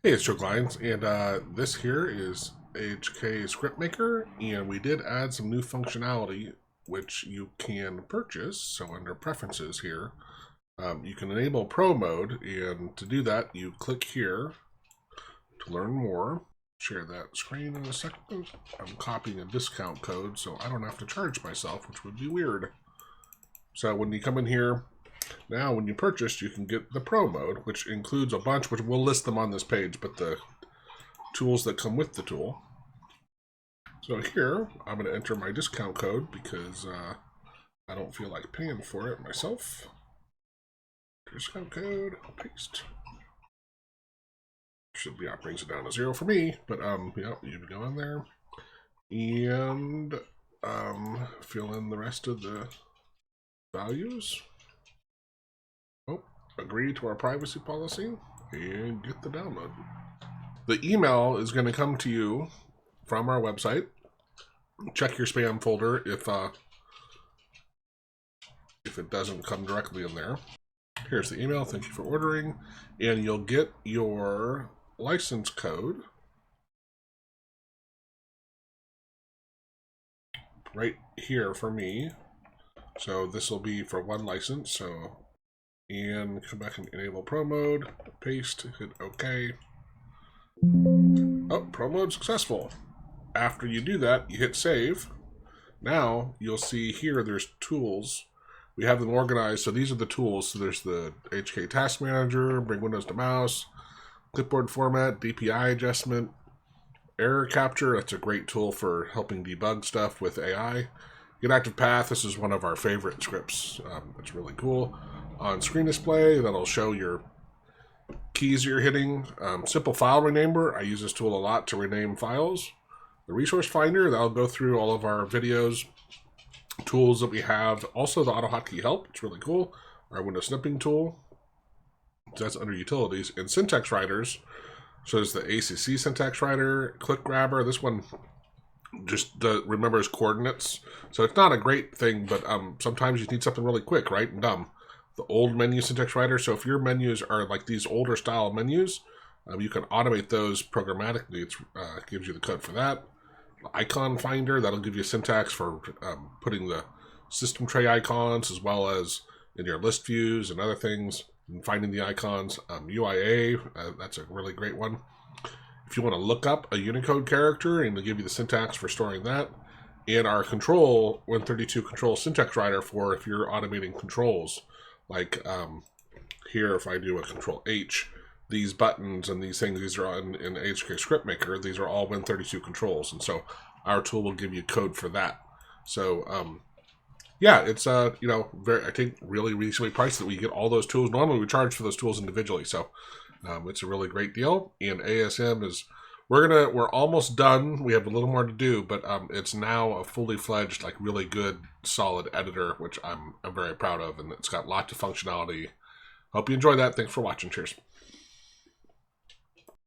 Hey, it's Joe Glines, and this here is AHK Script Maker, and we did add some new functionality which you can purchase. So under Preferences here, you can enable Pro mode, and to do that, you click here to learn more. Share that screen in a second. I'm copying a discount code, so I don't have to charge myself, which would be weird. So when you come in here, now, when you purchase, you can get the Pro mode, which includes a bunch, which we'll list them on this page, but the tools that come with the tool. So here, I'm going to enter my discount code because I don't feel like paying for it myself. Discount code, paste. Should be brings it down to 0 for me, but yeah, you can go in there and fill in the rest of the values. Agree to our privacy policy and get the download. The email is going to come to you from our website. Check your spam folder if it doesn't come directly in there. Here's the email. Thank you for ordering, and you'll get your license code right here for me. So this will be for one license. So. And come back and enable Pro mode, paste, hit OK. Oh, Pro mode successful. After you do that, you hit save. Now you'll see here there's tools. We have them organized, so these are the tools. So there's the AHK Task Manager, bring Windows to mouse, Clipboard Format, DPI Adjustment, Error Capture. That's a great tool for helping debug stuff with AI. Get Active Path. This is one of our favorite scripts. It's really cool. On screen display, that'll show your keys you're hitting. Simple file renamer, I use this tool a lot to rename files. The resource finder, that'll go through all of our videos, tools that we have. Also the AutoHotkey help, it's really cool. Our window snipping tool, that's under utilities. And syntax writers, so there's the ACC syntax writer, click grabber. This one just remembers coordinates. So it's not a great thing, but sometimes you need something really quick, right, and dumb. The old menu syntax writer. So if your menus are like these older style menus, you can automate those programmatically. It gives you the code for that. The icon finder, that'll give you syntax for putting the system tray icons as well as in your list views and other things and finding the icons. UIA, that's a really great one. If you want to look up a Unicode character, and it'll give you the syntax for storing that. And our control 132 control syntax writer for if you're automating controls. Like here, if I do a Control H, these buttons and these things, these are in AHK Script Maker. These are all Win32 controls, and so our tool will give you code for that. So yeah, it's you know, I think really reasonably priced that we get all those tools. Normally we charge for those tools individually, so it's a really great deal. And ASM is we're almost done. We have a little more to do, but it's now a fully fledged, like really good, solid editor, which I'm very proud of, and it's got lots of functionality. Hope you enjoy that. Thanks for watching. Cheers.